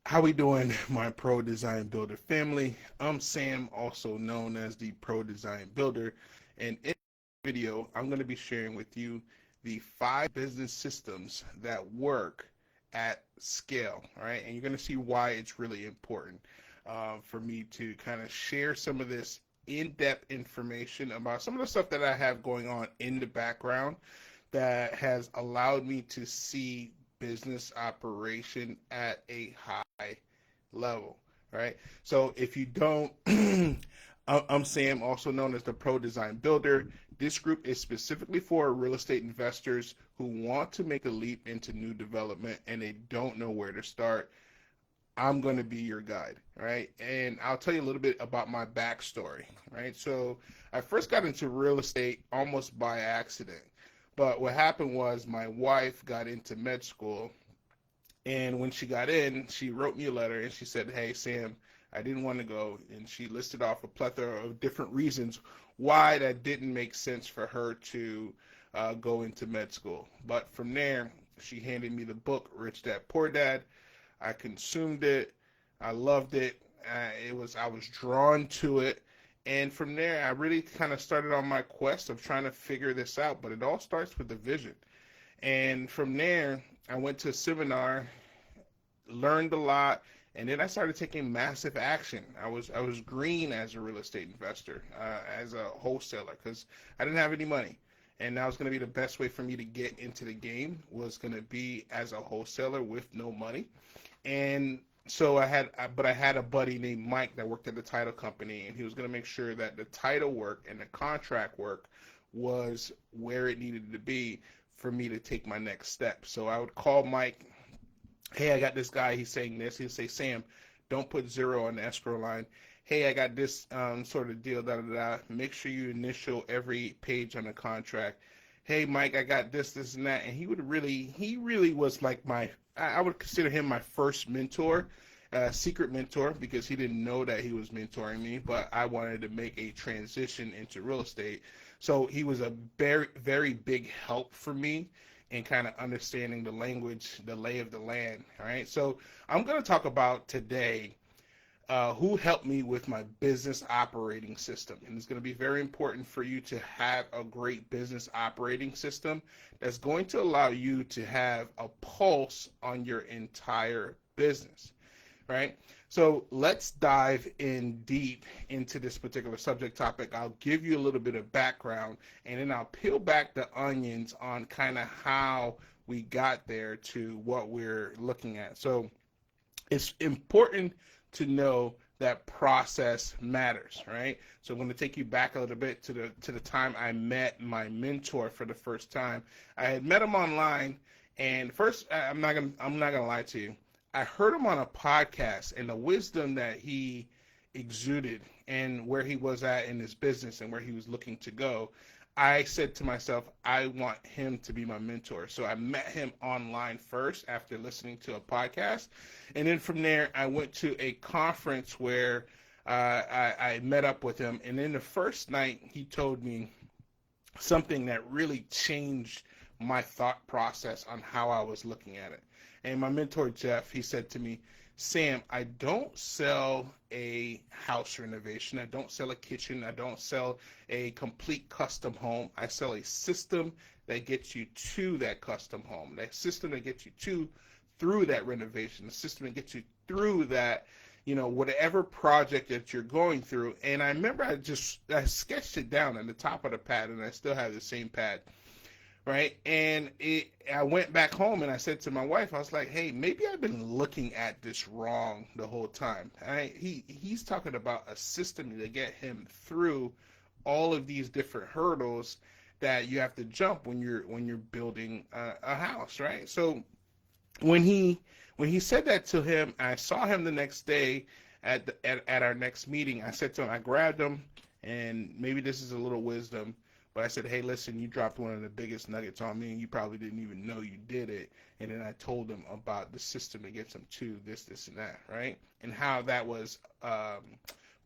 How we doing, my Pro Design Builder family? I'm Sam, also known as the Pro Design Builder, and in this video, I'm going to be sharing with you the 5 business systems that work at scale, right? And you're going to see why it's really important for me to kind of share some of this in-depth information about some of the stuff that I have going on in the background that has allowed me to see business operation at a high level, right? So if you don't, I'm Sam, also known as the Pro Design Builder. This group is specifically for real estate investors who want to make a leap into new development and they don't know where to start. I'm going to be your guide, right? And I'll tell you a little bit about my backstory, right? So I first got into real estate almost by accident. But what happened was my wife got into med school, and when she got in, she wrote me a letter and she said, "Hey, Sam, I didn't want to go." And she listed off a plethora of different reasons why that didn't make sense for her to go into med school. But from there, she handed me the book, Rich Dad Poor Dad. I consumed it. I loved it. I was drawn to it. And from there, I really kind of started on my quest of trying to figure this out. But it all starts with the vision. And from there, I went to a seminar, learned a lot, and then I started taking massive action. I was green as a real estate investor, as a wholesaler, because I didn't have any money. And that was going to be the best way for me to get into the game, was going to be as a wholesaler with no money. And so I had a buddy named Mike that worked at the title company, and he was going to make sure that the title work and the contract work was where it needed to be for me to take my next step. So I would call Mike, "Hey, I got this guy, he's saying this." He'd say, "Sam, don't put zero on the escrow line. Hey, I got this sort of deal, da da da. Make sure you initial every page on the contract. Hey, Mike, I got this, and that." And he really was like I would consider him my first mentor, secret mentor, because he didn't know that he was mentoring me, but I wanted to make a transition into real estate. So he was a very, very big help for me in kind of understanding the language, the lay of the land. All right. So I'm going to talk about today who helped me with my business operating system. And it's going to be very important for you to have a great business operating system that's going to allow you to have a pulse on your entire business, right? So let's dive in deep into this particular subject topic. I'll give you a little bit of background, and then I'll peel back the onions on kind of how we got there to what we're looking at. So it's important to know that process matters, right? So I'm going to take you back a little bit to the time I met my mentor for the first time. I had met him online, and first I'm not gonna lie to you. I heard him on a podcast, and the wisdom that he exuded and where he was at in his business and where he was looking to go, I said to myself, I want him to be my mentor. So I met him online first after listening to a podcast. And then from there, I went to a conference where I met up with him. And then the first night, he told me something that really changed my thought process on how I was looking at it. And my mentor, Jeff, he said to me, "Sam, I don't sell a house renovation. I don't sell a kitchen. I don't sell a complete custom home. I sell a system that gets you to that custom home, that system that gets you through that renovation, the system that gets you through that, whatever project that you're going through." And I remember I sketched it down on the top of the pad, and I still have the same pad. Right. And I went back home and I said to my wife, I was like, "Hey, maybe I've been looking at this wrong the whole time." Right? He's talking about a system to get him through all of these different hurdles that you have to jump when you're building a house. Right. So when he said that to him, I saw him the next day at our next meeting. I said to him, I grabbed him, and maybe this is a little wisdom. But I said, "Hey, listen, you dropped one of the biggest nuggets on me, and you probably didn't even know you did it." And then I told him about the system that gets him to this, and that, right? And how that was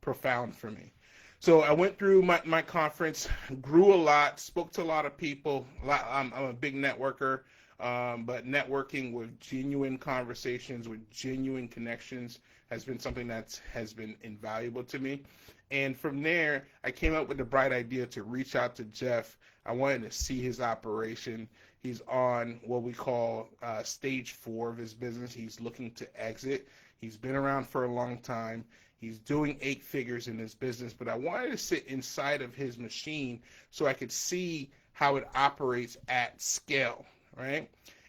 profound for me. So I went through my conference, grew a lot, spoke to a lot of people. I'm a big networker. But networking with genuine conversations, with genuine connections, has been something that has been invaluable to me. And from there, I came up with the bright idea to reach out to Jeff. I wanted to see his operation. He's on what we call stage 4 of his business. He's looking to exit. He's been around for a long time. He's doing 8 figures in his business, but I wanted to sit inside of his machine so I could see how it operates at scale, right?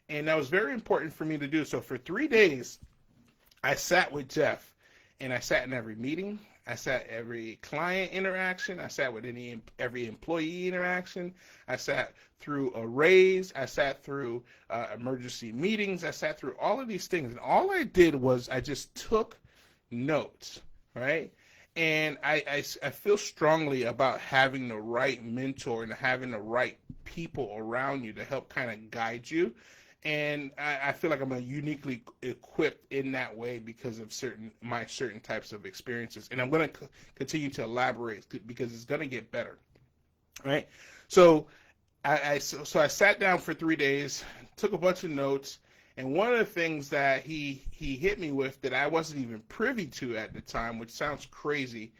And that was very important for me to do. So for 3 days, I sat with Jeff, and I sat in every meeting. I sat every client interaction. I sat with every employee interaction. I sat through a raise. I sat through emergency meetings. I sat through all of these things. And all I did was I just took notes, right? And I feel strongly about having the right mentor and having the right people around you to help kind of guide you. And I feel like I'm uniquely equipped in that way because of my certain types of experiences. And I'm going to continue to elaborate because it's going to get better, right? So I sat down for 3 days, took a bunch of notes, and one of the things that he hit me with that I wasn't even privy to at the time, which sounds crazy,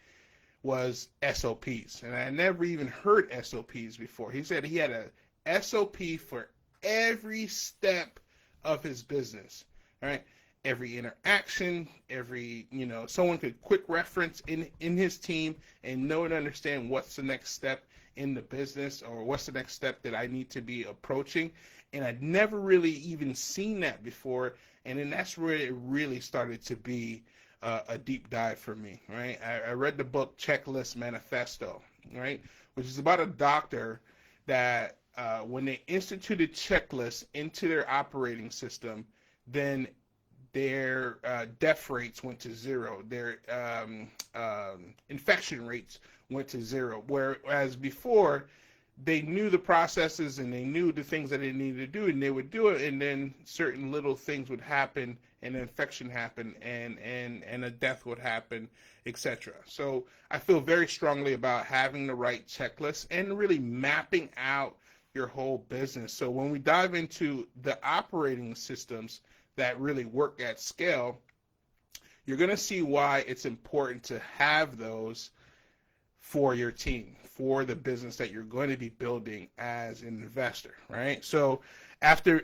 was SOPs. And I never even heard SOPs before. He said he had a SOP for every step of his business, right? Every interaction, someone could quick reference in his team and know and understand what's the next step in the business or what's the next step that I need to be approaching. And I'd never really even seen that before. And then that's where it really started to be a deep dive for me, right? I read the book Checklist Manifesto, right? Which is about a doctor that when they instituted checklists into their operating system, then their death rates went to 0. Their infection rates went to 0. Whereas before, they knew the processes and they knew the things that they needed to do, and they would do it, and then certain little things would happen, and an infection happened, and a death would happen, etc. So I feel very strongly about having the right checklist and really mapping out your whole business. So when we dive into the operating systems that really work at scale, you're going to see why it's important to have those for your team, for the business that you're going to be building as an investor, right? So after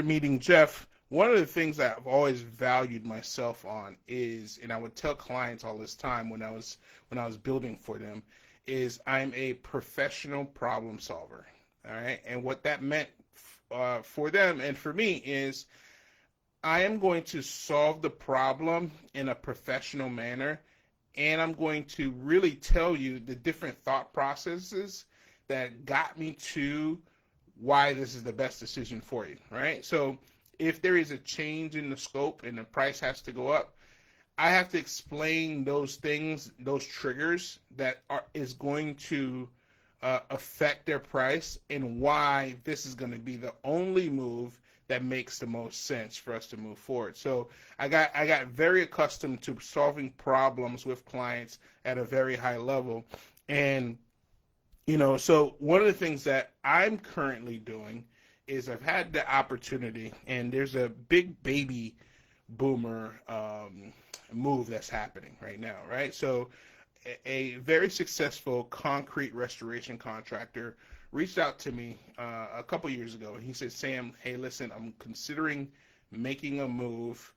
meeting Jeff, one of the things that I've always valued myself on is, and I would tell clients all this time when I was building for them, is I'm a professional problem solver. All right, and what that meant for them and for me is I am going to solve the problem in a professional manner, and I'm going to really tell you the different thought processes that got me to why this is the best decision for you, right? So if there is a change in the scope and the price has to go up, I have to explain those things, those triggers that is going to affect their price and why this is going to be the only move that makes the most sense for us to move forward. So I got very accustomed to solving problems with clients at a very high level. And so one of the things that I'm currently doing is I've had the opportunity, and there's a big baby boomer move that's happening right now, right? So a very successful concrete restoration contractor reached out to me a couple years ago, and he said, Sam, hey, listen, I'm considering making a move.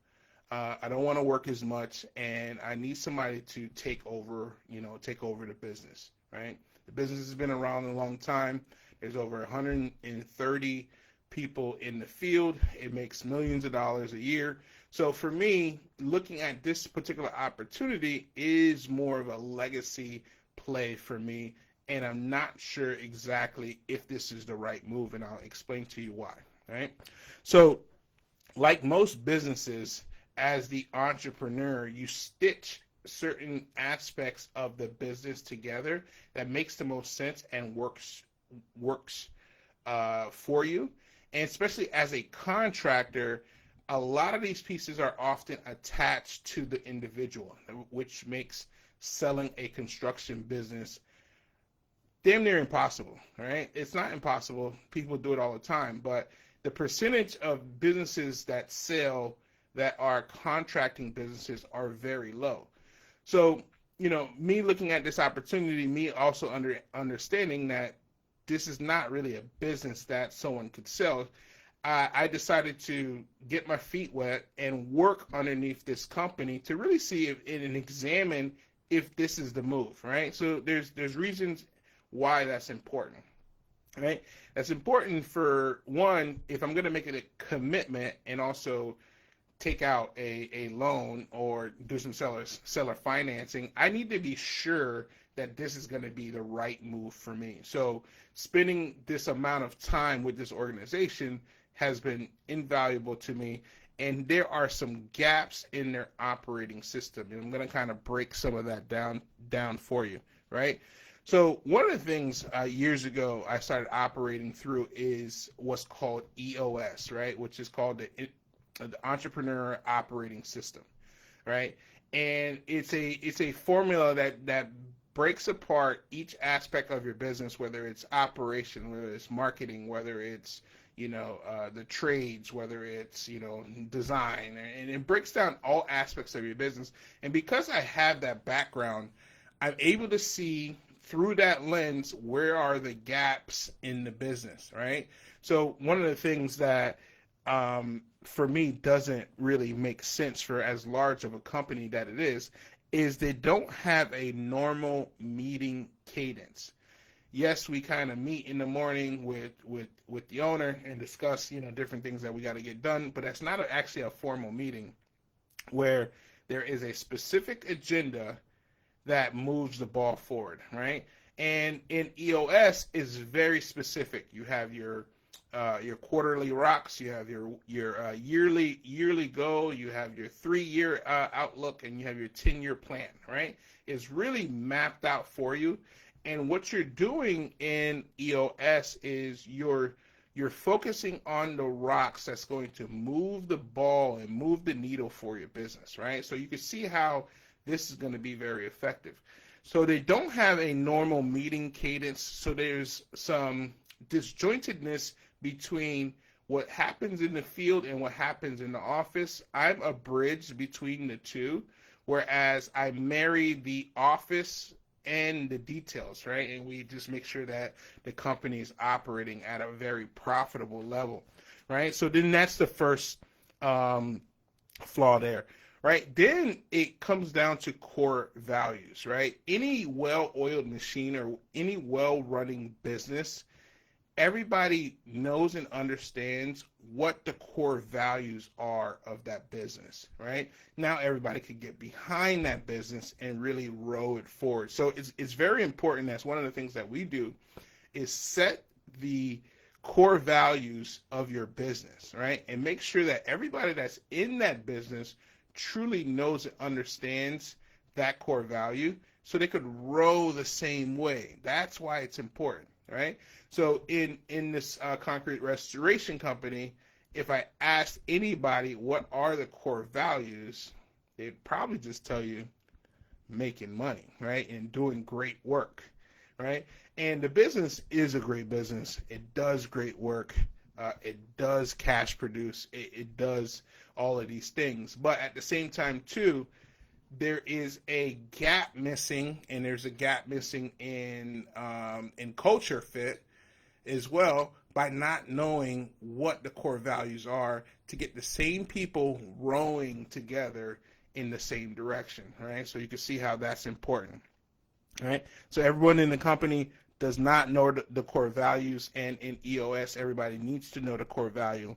I don't want to work as much, and I need somebody to take over the business, right? The business has been around a long time. There's over 130 people in the field. It makes millions of dollars a year. So for me, looking at this particular opportunity is more of a legacy play for me, and I'm not sure exactly if this is the right move, and I'll explain to you why, right? So like most businesses, as the entrepreneur, you stitch certain aspects of the business together that makes the most sense and works for you. And especially as a contractor, a lot of these pieces are often attached to the individual, which makes selling a construction business damn near impossible, right? It's not impossible. People do it all the time, but the percentage of businesses that sell that are contracting businesses are very low. So, me looking at this opportunity, me also understanding that this is not really a business that someone could sell. I decided to get my feet wet and work underneath this company to really see if and examine if this is the move, right? So there's reasons why that's important, right? That's important for one, if I'm going to make it a commitment and also take out a loan or do some seller financing, I need to be sure that this is going to be the right move for me. So spending this amount of time with this organization has been invaluable to me, and there are some gaps in their operating system, and I'm going to kind of break some of that down for you, right? So one of the things years ago I started operating through is what's called EOS, right, which is called the Entrepreneur Operating System, right? And it's a formula that breaks apart each aspect of your business, whether it's operation, whether it's marketing, whether it's the trades, whether it's design, and it breaks down all aspects of your business. And because I have that background, I'm able to see through that lens where are the gaps in the business, right? So one of the things that for me doesn't really make sense for as large of a company that it is they don't have a normal meeting cadence. Yes, we kind of meet in the morning with the owner and discuss different things that we got to get done, but that's not actually a formal meeting where there is a specific agenda that moves the ball forward, right? And in EOS is very specific. You have your quarterly rocks, you have your yearly goal, you have your 3-year outlook, and you have your 10-year plan, right? It's really mapped out for you. And what you're doing in EOS is you're focusing on the rocks that's going to move the ball and move the needle for your business, right? So you can see how this is going to be very effective. So they don't have a normal meeting cadence, so there's some disjointedness between what happens in the field and what happens in the office. I'm a bridge between the two, whereas I marry the office and the details, right? And we just make sure that the company is operating at a very profitable level, right? So then that's the first flaw there, right? Then it comes down to core values, right? Any well-oiled machine or any well-running business, everybody knows and understands what the core values are of that business, right? Now everybody can get behind that business and really row it forward. So it's very important. That's one of the things that we do is set the core values of your business, right? And make sure that everybody that's in that business truly knows and understands that core value so they could row the same way. That's why it's important, right? So in this concrete restoration company, if I asked anybody what are the core values, they'd probably just tell you making money, right? And doing great work, right? And the business is a great business. It does great work. It does cash produce. It does all of these things. But at the same time, too, there is a gap missing, and there's a gap missing in culture fit as well, by not knowing what the core values are to get the same people rowing together in the same direction, right? So you can see how that's important, right? So everyone in the company does not know the core values, and in EOS, everybody needs to know the core value.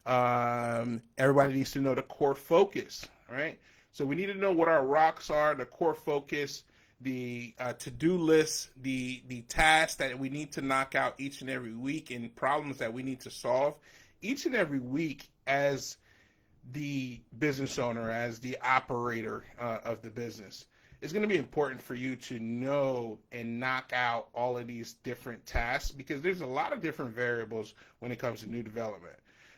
Everybody needs to know the core focus, right? So we need to know what our rocks are, the core focus, the to-do list, the tasks that we need to knock out each and every week, and problems that we need to solve each and every week as the business owner, as the operator of the business. It's going to be important for you to know and knock out all of these different tasks, because there's a lot of different variables when it comes to new development,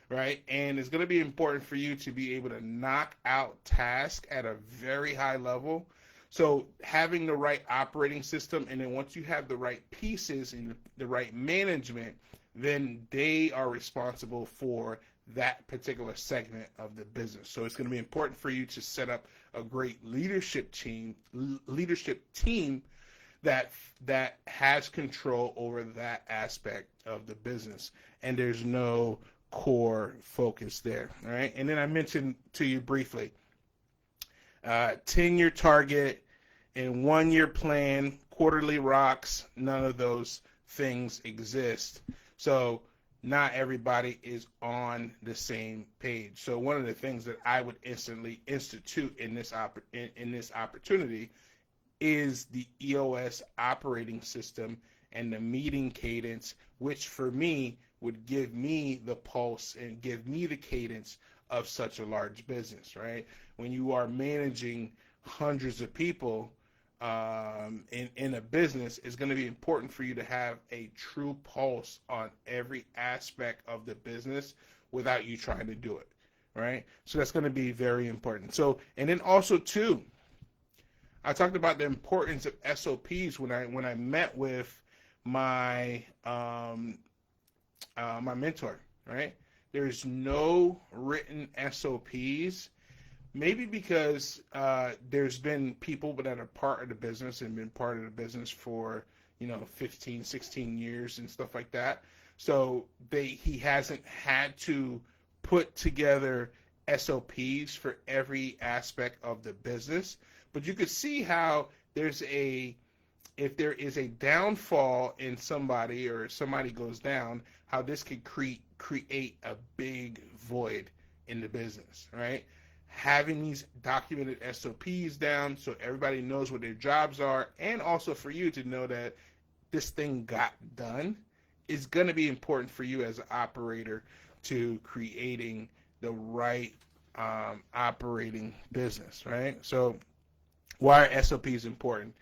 right? And it's going to be important for you to be able to knock out tasks at a very high level. So having the right operating system, and then once you have the right pieces and the right management, then they are responsible for that particular segment of the business. So it's going to be important for you to set up a great leadership team that has control over that aspect of the business, and there's no core focus there. All right, and then I mentioned to you briefly 10-year target and 1-year plan, quarterly rocks. None of those things exist. So not everybody is on the same page. So one of the things that I would instantly institute in this opportunity is the EOS operating system and the meeting cadence, which for me would give me the pulse and give me the cadence of such a large business, right? When you are managing hundreds of people in a business, it's going to be important for you to have a true pulse on every aspect of the business without you trying to do it, right? So that's going to be very important. So, and then also too, I talked about the importance of SOPs when I met with my my mentor, right? There's no written SOPs. Maybe because there's been people that are part of the business and been part of the business for 15, 16 years and stuff like that. So he hasn't had to put together SOPs for every aspect of the business. But you could see how if there is a downfall in somebody or somebody goes down, how this could create a big void in the business, right? Having these documented SOPs down so everybody knows what their jobs are, and also for you to know that this thing got done, is going to be important for you as an operator to creating the right operating business, right? So why are SOPs important?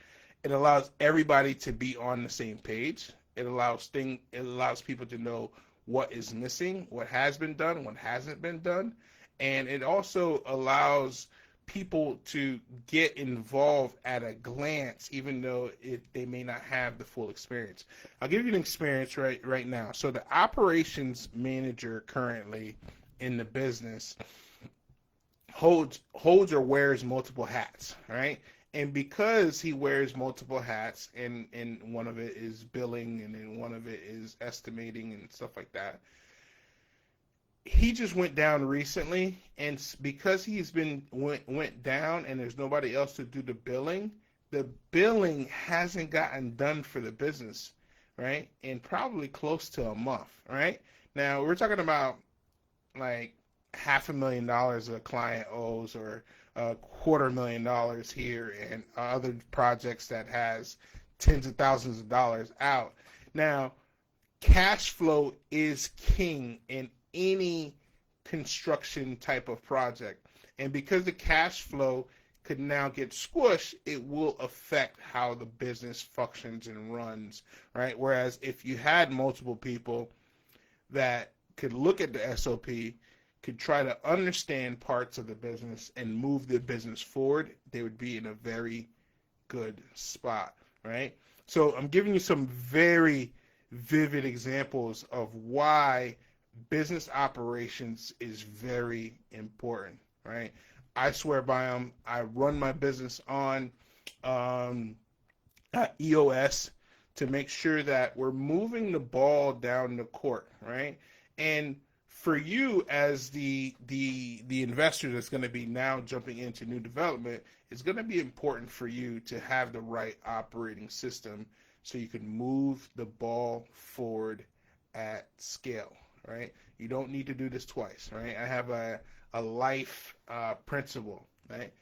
It allows everybody to be on the same page. It allows people to know what is missing, what has been done, what hasn't been done. And it also allows people to get involved at a glance, even though they may not have the full experience. I'll give you an experience right now. So the operations manager currently in the business holds or wears multiple hats, right? And because he wears multiple hats, and one of it is billing, and then one of it is estimating and stuff like that, he just went down recently, and because he's went down and there's nobody else to do the billing hasn't gotten done for the business, right? In probably close to a month, right? Now we're talking about like $500,000 a client owes, or $250,000 here, and other projects that has tens of thousands of dollars out. Now, cash flow is king in any construction type of project, and because the cash flow could now get squished, it will affect how the business functions and runs, right? Whereas if you had multiple people that could look at the SOP, could try to understand parts of the business and move the business forward, they would be in a very good spot, right? So I'm giving you some very vivid examples of why business operations is very important, right? I swear by them. I run my business on EOS to make sure that we're moving the ball down the court, right? And for you as the investor that's going to be now jumping into new development, it's going to be important for you to have the right operating system so you can move the ball forward at scale, right? You don't need to do this twice, right? I have a life principle, right?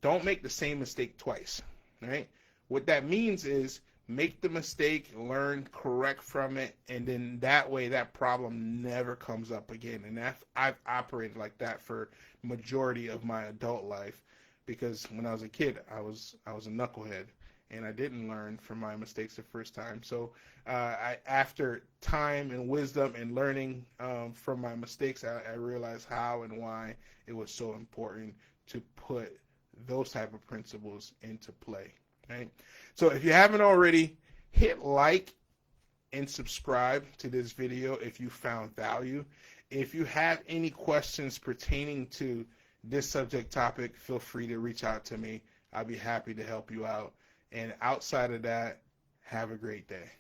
Don't make the same mistake twice, right? What that means is make the mistake, learn, correct from it, and then that way that problem never comes up again. And I've operated like that for majority of my adult life, because when I was a kid, I was a knucklehead, and I didn't learn from my mistakes the first time. So after time and wisdom and learning from my mistakes, I realized how and why it was so important to put those type of principles into play. Right? So if you haven't already, hit like and subscribe to this video if you found value. If you have any questions pertaining to this subject topic, feel free to reach out to me. I'll be happy to help you out. And outside of that, have a great day.